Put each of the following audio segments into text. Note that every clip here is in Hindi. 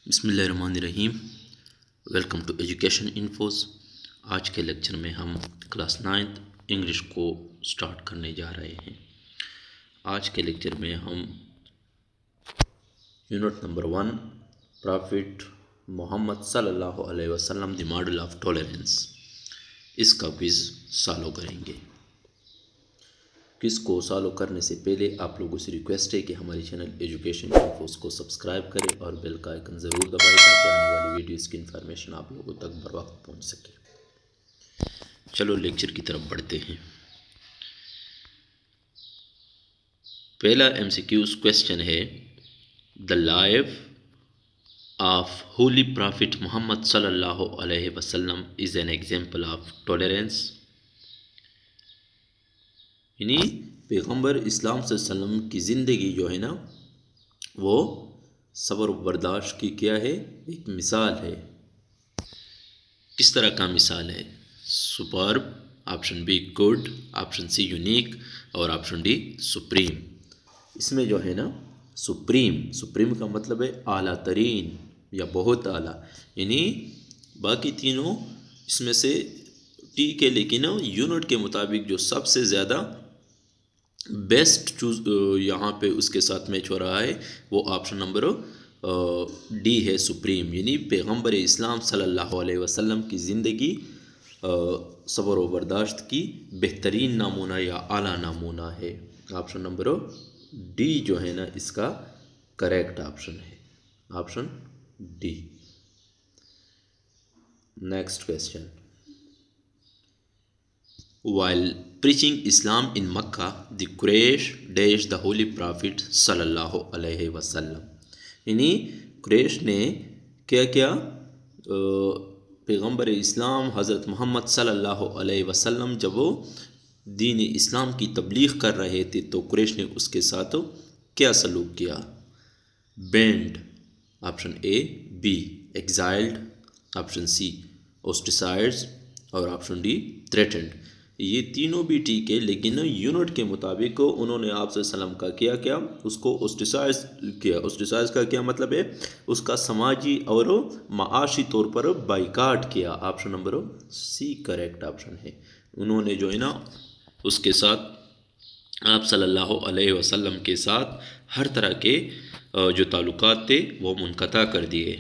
बिस्मिल्लाहिर्रहमानिर्रहीम। Welcome to education infos. आज के लेक्चर में हम क्लास 9th इंग्लिश को स्टार्ट करने जा रहे हैं। आज के लेक्चर में हम यूनिट नंबर 1 प्रॉफिट मोहम्मद सल्लल्लाहु अलैहि वसल्लम द मॉडल ऑफ टॉलरेंस, इसका क्विज़ सॉल्व करेंगे। क्विज़ को सॉल्व करने से पहले आप लोगों से रिक्वेस्ट है कि हमारे चैनल एजुकेशन इन्फोस को सब्सक्राइब करें और बेल का आइकन ज़रूर दबाएं ताकि आने वाली वीडियोस की इन्फॉर्मेशन आप लोगों तक बर वक्त पहुँच सके। चलो लेक्चर की तरफ बढ़ते हैं। पहला MCQs क्वेश्चन है, the life of holy prophet Muhammad सल्लल्लाहु अलैहि वसल्लम is an example of tolerance. यानी पैगम्बर इस्लाम सल्लम की ज़िंदगी जो है ना, वो सब्र बर्दाश्त की क्या है, एक मिसाल है। किस तरह का मिसाल है? Superb, option B good, option C unique और ऑप्शन डी सुप्रीम। इसमें जो है ना सुप्रीम का मतलब है आला तरीन या बहुत आला, यानी बाकी तीनों इसमें से ठीक है, लेकिन यूनिट के मुताबिक जो सबसे ज़्यादा बेस्ट चूज यहाँ पे उसके साथ मैच हो रहा है वो ऑप्शन नंबर डी है, सुप्रीम। यानी पैगम्बर इस्लाम सल्लल्लाहु अलैहि वसल्लम की ज़िंदगी सब्र व बर्दाश्त की बेहतरीन नमूना या आला नमूना है। ऑप्शन नंबर डी जो है ना, इसका करेक्ट ऑप्शन है, option D. Next question, while preaching Islam in Makkah, the Quraysh dashed the Holy Prophet sallallahu alaihi wasallam। यानी कुरैश ने क्या क्या पैगम्बर इस्लाम हज़रत मोहम्मद सल्लल्लाहु अलैहि वसल्लम जब वो दीन इस्लाम की तबलीग कर रहे थे तो कुरैश ने उसके साथ क्या सलूक किया? Banned, option A B exiled, option C ostracised और ऑप्शन डी थ्रेटेंड। ये तीनों भी ठीक है, लेकिन यूनिट के मुताबिक उन्होंने आप सल्लम का क्या उसको ओस्ट्रिसाइज किया। ओस्ट्रिसाइज का क्या मतलब है? उसका समाजी और माशी तौर पर बाइकाट किया। Option number C correct option है। उन्होंने जो है ना उसके साथ आप सल्लल्लाहु अलैहि वसल्लम के साथ हर तरह के जो ताल्लुकात थे वो मुनक़ता कर दिए।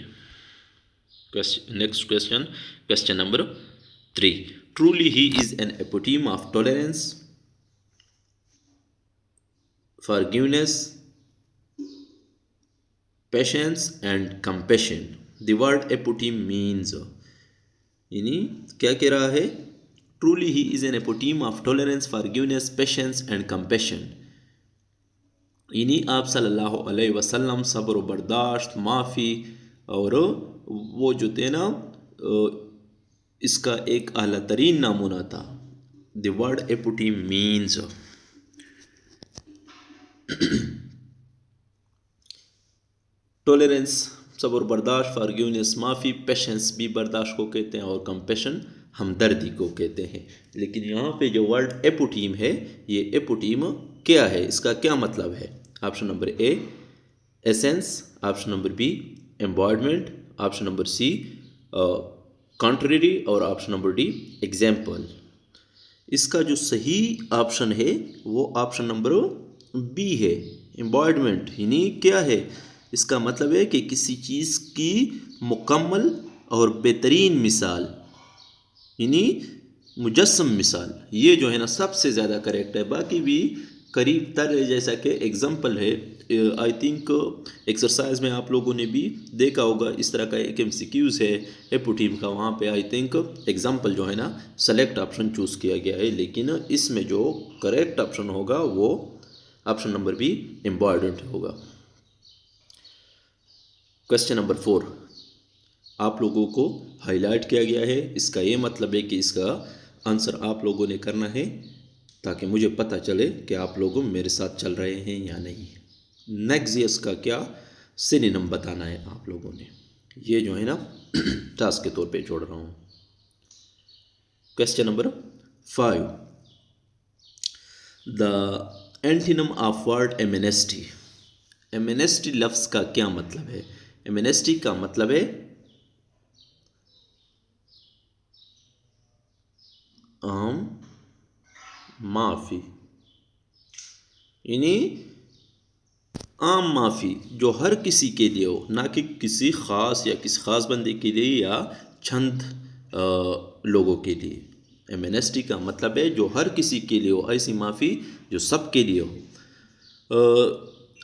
Next question number 3, truly he is an epitome of tolerance, forgiveness, patience and compassion। the word epitome means, यानी क्या कह रहा है? truly he is an epitome of tolerance, forgiveness, patience and compassion। यानी आप सल्लल्लाहु अलैहि वसल्लम सब्र बर्दाश्त, माफ़ी और वो जो थे ना इसका एक आला तरीन नमूना था। The word epitome means, tolerance सब्र बर्दाश्त, फॉरगिवनेस माफ़ी, पेशेंस भी बर्दाश्त को कहते हैं और कंपैशन हमदर्दी को कहते हैं। लेकिन यहाँ पे जो वर्ड एपिटोम है, ये एपिटोम क्या है, इसका क्या मतलब है? Option number A essence, option number B embodiment, option number C contrary और ऑप्शन नंबर डी एग्जाम्पल। इसका जो सही ऑप्शन है वो ऑप्शन नंबर बी है, एम्बॉडमेंट। यानी क्या है? इसका मतलब है कि किसी चीज़ की मुकम्मल और बेहतरीन मिसाल, यानी मुजस्सम मिसाल, ये जो है ना सबसे ज़्यादा करेक्ट है। बाकी भी करीब तर है, जैसा कि एग्जाम्पल है। आई थिंक एक्सरसाइज में आप लोगों ने भी देखा होगा, इस तरह का एक MCQs है एपिटोम का, वहाँ पे आई थिंक एग्जाम्पल जो है ना सेलेक्ट ऑप्शन चूज़ किया गया है, लेकिन इसमें जो करेक्ट ऑप्शन होगा वो ऑप्शन नंबर बी एम्बॉडमेंट होगा। क्वेश्चन नंबर 4 आप लोगों को हाईलाइट किया गया है। इसका ये मतलब है कि इसका आंसर आप लोगों ने करना है ताकि मुझे पता चले कि आप लोग मेरे साथ चल रहे हैं या नहीं। नेक्सियस का क्या सिनोनिम बताना है आप लोगों ने, ये जो है ना टास्क के तौर पे छोड़ रहा हूँ। Question number 5, the antonym of word amnesty. Amnesty लफ्ज़ का क्या मतलब है? एमनेस्टी का मतलब है आम माफी, यानी आम माफ़ी जो हर किसी के लिए हो, ना कि किसी ख़ास या किसी ख़ास बंदे के लिए या चंद लोगों के लिए। एमनेस्टी का मतलब है जो हर किसी के लिए हो, ऐसी माफ़ी जो सब के लिए हो।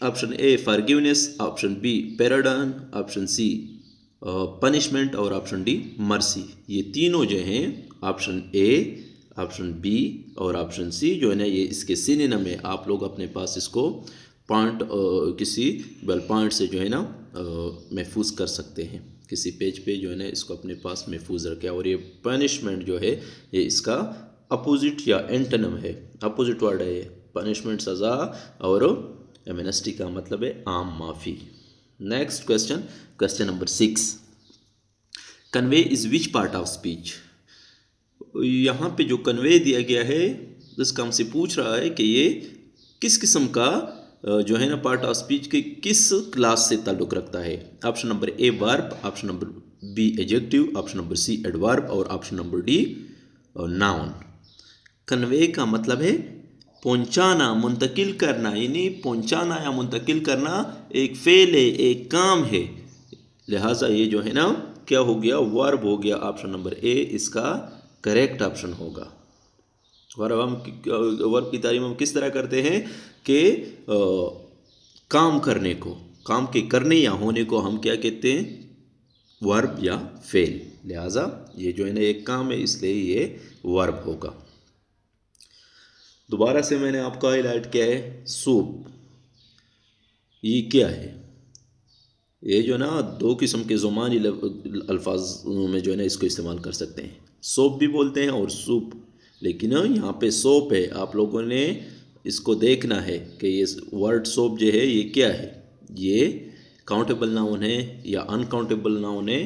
Option A forgiveness, option B pardon, option C punishment और ऑप्शन डी मर्सी। ये तीनों जो हैं ऑप्शन ए, ऑप्शन बी और ऑप्शन सी जो है ना, ये इसके सिनोनिम है। आप लोग अपने पास इसको पॉइंट किसी बल पॉइंट से जो है ना महफूज कर सकते हैं, किसी पेज पे जो है ना इसको अपने पास महफूज रखें। और ये पनिशमेंट जो है ये इसका अपोजिट या एंटोनिम है, अपोजिट वर्ड है ये। पनिशमेंट सज़ा और एमनेस्टी का मतलब है आम माफ़ी। Next question, question number 6, convey is which part of speech. यहाँ पे जो कन्वे दिया गया है इसका हमसे पूछ रहा है कि ये किस किस्म का जो है ना पार्ट ऑफ स्पीच के किस क्लास से ताल्लुक़ रखता है। Option number A verb, option number B adjective, option number C adverb और option number D noun. Convey का मतलब है पहुंचाना, मुंतकिल करना, यानी पहुंचाना या मुंतकिल करना एक फ़ेल है, एक काम है। लिहाजा ये जो है ना क्या हो गया, वर्ब हो गया। ऑप्शन नंबर ए इसका करेक्ट ऑप्शन होगा। वर्ब की तारीफ हम किस तरह करते हैं कि काम करने को, काम के करने या होने को हम क्या कहते हैं, वर्ब या फेल। लिहाजा ये जो है ना एक काम है, इसलिए ये वर्ब होगा। दोबारा से मैंने आपको हाईलाइट किया है सूप। ये क्या है, ये जो ना दो किस्म के ज़ुबानी अल्फाज में जो है ना इसको इस्तेमाल कर सकते हैं। सोप भी बोलते हैं और सूप, लेकिन यहाँ पे सोप है। आप लोगों ने इसको देखना है कि ये वर्ड सोप जो है ये क्या है, ये काउंटेबल नाउन है या अनकाउंटेबल नाउन है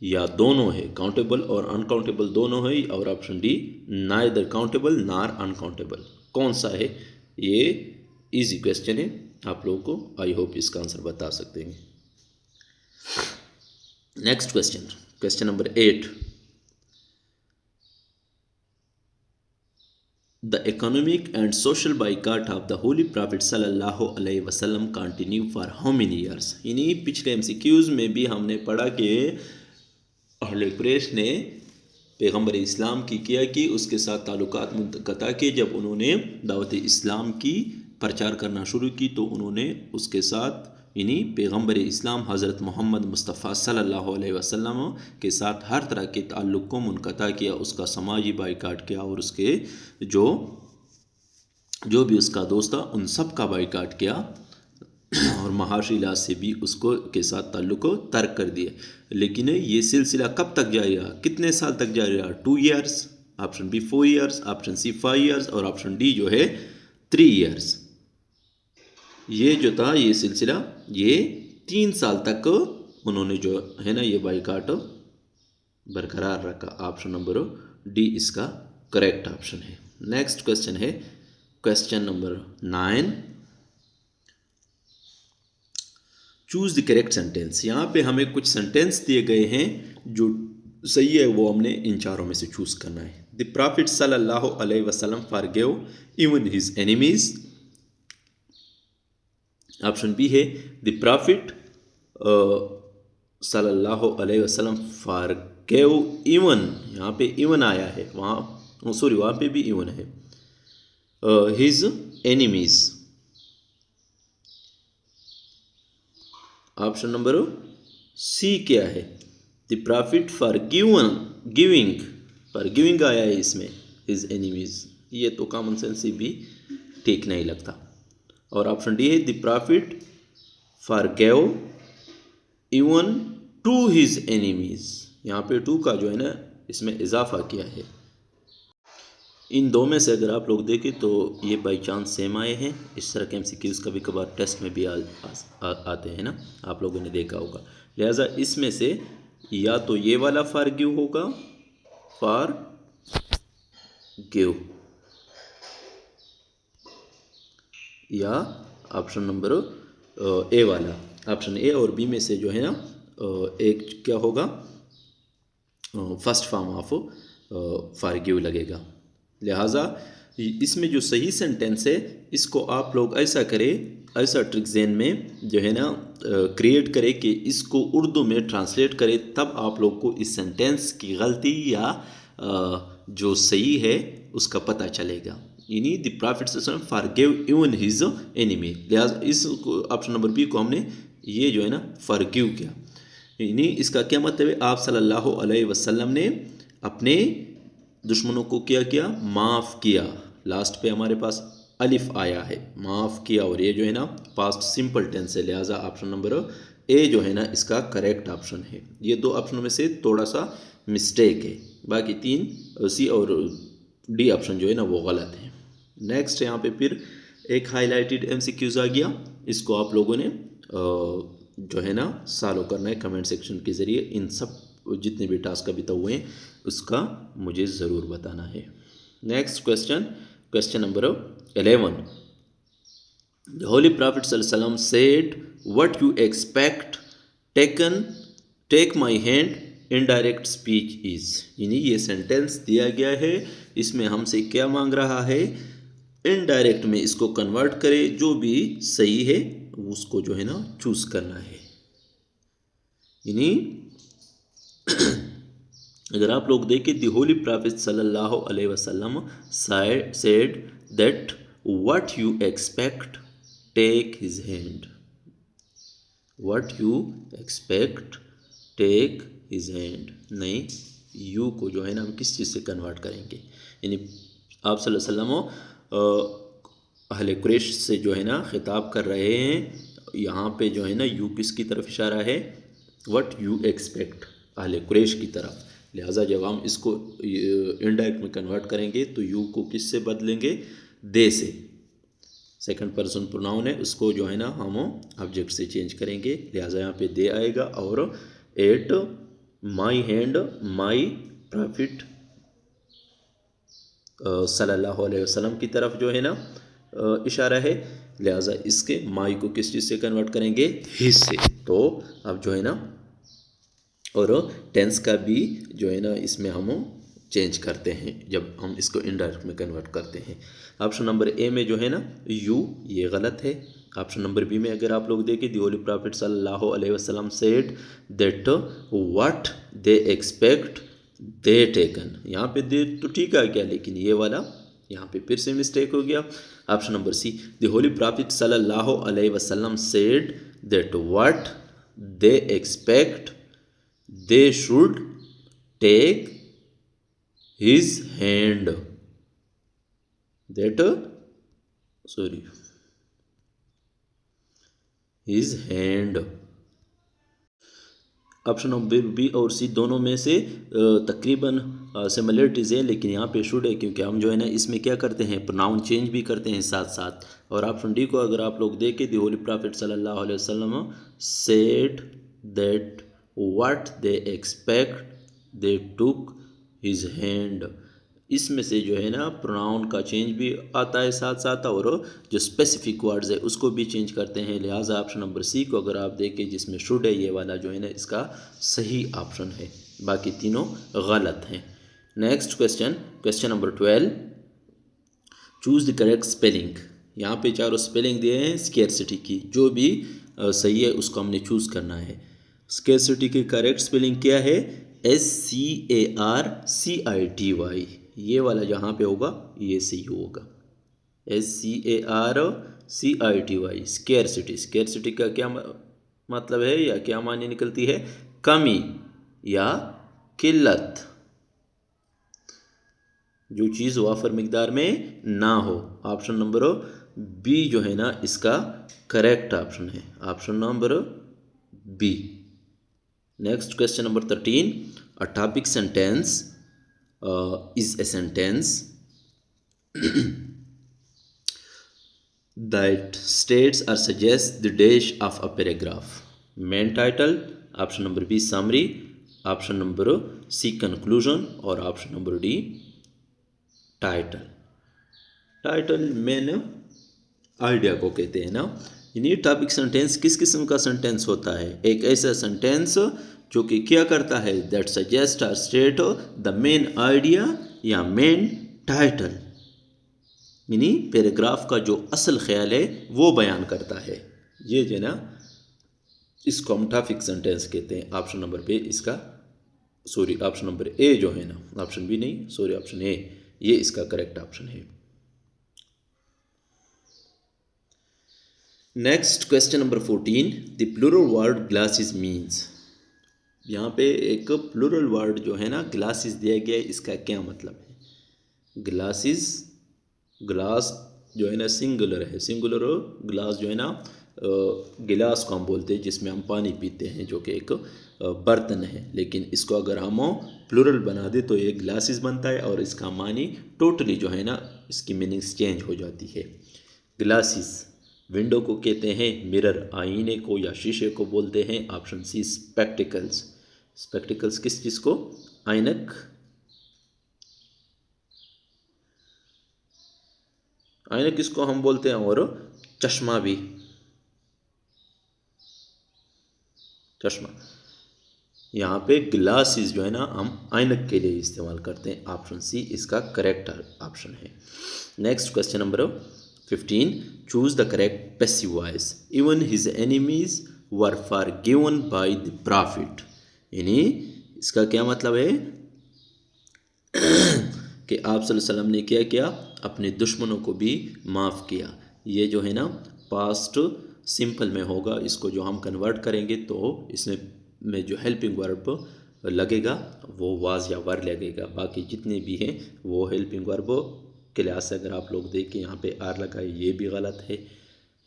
या दोनों है, काउंटेबल और अनकाउंटेबल दोनों है। और ऑप्शन डी नाइदर काउंटेबल नार अनकाउंटेबल, कौन सा है। ये इजी क्वेश्चन है, आप लोगों को आई होप इसका आंसर बता सकते हैं। Next question, question number 8, the economic and social boycott of the holy prophet सल्लल्लाहु अलैहि वसल्लम continue for how many years. यानी पिछले एमसीक्यूज़ में भी हमने पढ़ा कि अहले कुरैश ने पैगम्बर इस्लाम की किया कि उसके साथ ताल्लुकात मुनक़ता किए। जब उन्होंने दावत इस्लाम की प्रचार करना शुरू की तो उन्होंने उसके साथ यानी पैगम्बर इस्लाम हज़रत मोहम्मद मुस्तफ़ा सल्लल्लाहु अलैहि वसल्लम के साथ हर तरह के ताल्लुक़ को मुनक़ता किया, उसका समाजी बाइकाट किया और उसके जो भी उसका दोस्त था उन सब का बाइकाट किया और महाशी लिहाज से भी उसको के साथ ताल्लुक़ को तर्क कर दिए। लेकिन ये सिलसिला कब तक जारी रहा, कितने साल तक जारी रहा, 2 years, option B 4 years, option C 5 years और ऑप्शन डी जो है 3 ईयर्स। ये जो था ये सिलसिला ये 3 साल तक उन्होंने जो है ना ये बाइकाट बरकरार रखा। ऑप्शन नंबर डी इसका करेक्ट ऑप्शन है। नेक्स्ट क्वेश्चन है question number 9, choose the correct sentence. यहाँ पे हमें कुछ सेंटेंस दिए गए हैं जो सही है, वो हमने इन चारों में से चूज़ करना है। द प्रॉफिट सल्लल्लाहु अलैहि वसल्लम forgive even his enemies. Option B है द प्रॉफिट सल्लल्लाहु अलैहि वसल्लम फॉरगिव इवन, यहाँ पे इवन आया है, वहाँ सॉरी वहाँ पे भी इवन है, his enemies. Option number C क्या है, द प्रॉफिट फॉर गिविंग आया है इसमें हिज एनिमीज। ये तो कॉमन सेंस से भी ठीक नहीं लगता। और ऑप्शन डी है the prophet forgave even to his enemies. यहाँ पे टू का जो है ना इसमें इजाफा किया है। इन दो में से अगर आप लोग देखें तो ये बाई चांस सेम आए हैं। इस तरह के एमसीक्यूज़ कभी कभार टेस्ट में भी आते हैं ना, आप लोगों ने देखा होगा। लिहाजा इसमें से या तो ये वाला फॉर गिव होगा, फॉर गिव, या ऑप्शन नंबर ए वाला ऑप्शन ए और बी में से जो है ना एक क्या होगा, फर्स्ट फॉर्म ऑफ फॉरगिव लगेगा। लिहाजा इसमें जो सही सेंटेंस है इसको आप लोग ऐसा करें, ऐसा ट्रिक ज़हन में जो है ना क्रिएट करें कि इसको उर्दू में ट्रांसलेट करें, तब आप लोग को इस सेंटेंस की गलती या जो सही है उसका पता चलेगा। यानी the profit forgive even his enemy. लिहाजा इस ऑप्शन नंबर बी को हमने ये जो है ना फॉरगिव किया, यानी इसका क्या मतलब है, आप सल्लल्लाहु अलैहि वसल्लम ने अपने दुश्मनों को क्या किया, माफ़ किया। लास्ट पे हमारे पास अलिफ आया है, माफ़ किया, और ये जो है ना पास्ट सिंपल टेंस है। लिहाजा ऑप्शन नंबर ए जो है ना इसका करेक्ट ऑप्शन है। ये दो ऑप्शनों में से थोड़ा सा मिस्टेक है, बाकी तीन सी और डी ऑप्शन जो है ना वो गलत है। नेक्स्ट यहाँ पे फिर एक हाईलाइटेड एमसीक्यूज आ गया, इसको आप लोगों ने जो है ना सॉल्व करना है कमेंट सेक्शन के ज़रिए। इन सब जितने भी टास्क अभी तक हुए हैं उसका मुझे ज़रूर बताना है। Next question, question number 11। The holy prophet सल्लल्लाहु अलैहि वसल्लम said what you expect take my hand indirect speech is. यानी ये सेंटेंस दिया गया है, इसमें हमसे क्या मांग रहा है, इनडायरेक्ट में इसको कन्वर्ट करें, जो भी सही है उसको जो है ना चूज करना है। यानी अगर आप लोग देखें, द होली प्रॉफिट सल्लल्लाहु अलैहि वसल्लम said that what you expect take his hand. What you expect take his hand, नहीं यू को जो है ना हम किस चीज़ से कन्वर्ट करेंगे। यानी आप सल्लल्लाहु अलैहि वसल्लम अहले कुरैश से जो है ना खिताब कर रहे हैं, यहाँ पे जो है ना यू किसकी तरफ इशारा है, व्हाट यू एक्सपेक्ट, अहले कुरैश की तरफ। लिहाजा जब हम इसको इनडायरेक्ट में कन्वर्ट करेंगे तो यू को किससे बदलेंगे, दे से। सेकंड पर्सन प्रोनाउन है, उसको जो है ना हम ऑब्जेक्ट से चेंज करेंगे, लिहाजा यहाँ पे दे आएगा। और at my hand my profit सल्लल्लाहु अलैहि वसल्लम की तरफ जो है ना इशारा है, लिहाजा इसके माई को किस चीज़ से कन्वर्ट करेंगे, हिज से। तो अब जो है ना और टेंस का भी जो है ना इसमें हम चेंज करते हैं जब हम इसको इनडायरेक्ट में कन्वर्ट करते हैं। ऑप्शन नंबर ए में जो है ना यू, ये गलत है। ऑप्शन नंबर बी में अगर आप लोग देखें, द होली प्रॉफिट सल्लल्लाहु अलैहि वसल्लम said that what they expect they taken, यहाँ पे दे तो ठीक आ गया, लेकिन ये वाला यहाँ पे फिर से मिस्टेक हो गया। Option number C, the holy prophet सल्लल्लाहु अलैहि वसल्लम said that what they expect they should take his hand, that sorry his hand. Option number B और सी दोनों में से तकरीबन सिमिलरिटीज़ है, लेकिन यहाँ पे शुड है क्योंकि हम जो है ना इसमें क्या करते हैं, प्रोनाउन चेंज भी करते हैं साथ साथ। और ऑप्शन डी को अगर आप लोग देखें, द होली प्रॉफिट सल्लल्लाहु अलैहि वसल्लम said that what they expect they took his hand, इसमें से जो है ना प्रोनाउन का चेंज भी आता है साथ साथ, और जो स्पेसिफिक वर्ड्स है उसको भी चेंज करते हैं। लिहाजा ऑप्शन नंबर सी को अगर आप देखें जिसमें शुड है, ये वाला जो है ना इसका सही ऑप्शन है, बाकी तीनों गलत हैं। Next question, question number 12। Choose the correct spelling. यहाँ पे चारों स्पेलिंग दिए हैं स्केर्सिटी की, जो भी सही है उसको हमने चूज़ करना है। स्केर्सिटी की करेक्ट स्पेलिंग क्या है, SCARCITY, ये वाला जहाँ पे होगा ये सही होगा, SCARCITY, स्केर्सिटी। स्केर्सिटी का क्या मतलब है या क्या मायने निकलती है, कमी या किल्लत, जो चीज़ वाफर मिकदार में ना हो। ऑप्शन नंबर बी जो है ना इसका करेक्ट ऑप्शन है, option number B. Next question number 13। A topic sentence is a sentence that states or suggests the dash of a paragraph. Main title, option number B summary, option number C conclusion, और option number D title. Title main idea को कहते हैं ना, यानी टॉपिक सेंटेंस किस किस्म का सेंटेंस होता है? एक ऐसा सेंटेंस जो कि क्या करता है, दैट सजेस्ट और स्टेट द मेन आइडिया या मेन टाइटल, यानी पैराग्राफ का जो असल ख्याल है वो बयान करता है। ये जो है ना, इसको हम टॉपिक सेंटेंस कहते हैं। ऑप्शन नंबर पे इसका, सॉरी ऑप्शन नंबर ए जो है ना, ऑप्शन बी नहीं, सॉरी ऑप्शन ए, ये इसका करेक्ट ऑप्शन है। Next question number 14, the plural word glasses means. यहाँ पे एक प्लूरल वर्ड जो है ना ग्लासेस दिया गया है, इसका क्या मतलब है? ग्लासेस, ग्लास जो है ना सिंगुलर है, सिंगुलर ग्लास जो है ना गिलास को हम बोलते हैं जिसमें हम पानी पीते हैं, जो कि एक बर्तन है। लेकिन इसको अगर हम प्लूरल बना दे तो ये ग्लासेस बनता है और इसका मानी टोटली जो है ना इसकी मीनिंग्स चेंज हो जाती है। ग्लासेस, विंडो को कहते हैं मिरर, आईने को या शीशे को बोलते हैं। Option C spectacles. स्पेक्टिकल्स किस चीज़ को? ऐनक। ऐनक किसको हम बोलते हैं? और चश्मा भी, चश्मा। यहाँ पे ग्लासेस जो है ना हम ऐनक के लिए इस्तेमाल करते हैं। ऑप्शन सी इसका करेक्ट ऑप्शन है। Next question number 15, choose the correct passive voice. Even his enemies were forgiven by the profit. यानी इसका क्या मतलब है कि आप सल्लल्लाहु अलैहि वसल्लम ने क्या किया? अपने दुश्मनों को भी माफ़ किया। ये जो है ना पास्ट सिंपल में होगा, इसको जो हम कन्वर्ट करेंगे तो इसमें में जो हेल्पिंग वर्ब लगेगा वो वाज या वर लगेगा। बाकी जितने भी हैं वो हेल्पिंग वर्ब के लिहाज से अगर आप लोग देखें, यहाँ पे आर लगा है, ये भी गलत है।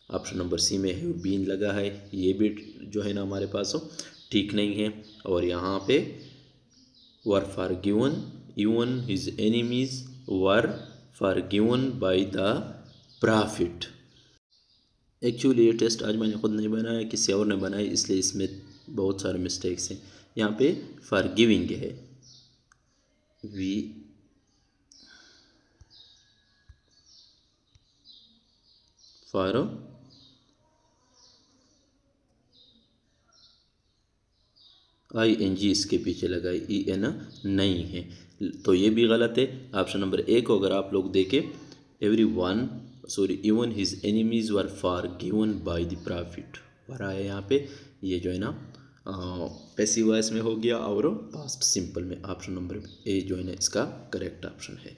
ऑप्शन नंबर सी में है बीन लगा है, ये भी जो है ना हमारे पास ठीक नहीं है। और यहाँ पे were forgiven, even his enemies were forgiven by the prophet. Actually ये टेस्ट आज मैंने खुद नहीं बनाया, किसी और ने बनाया, इसलिए इसमें बहुत सारे मिस्टेक्स हैं। यहाँ पे फॉरगिविंग है, वी फॉर ING इसके पीछे लगा है, EN नहीं है, तो ये भी गलत है। ऑप्शन नंबर ए को अगर आप लोग देखें, every one, sorry even his enemies were forgiven by the prophet, were आया यहाँ पे, ये जो है ना पैसिव वॉइस में हो गया और पास्ट सिंपल में। ऑप्शन नंबर ए जो है ना इसका करेक्ट ऑप्शन है।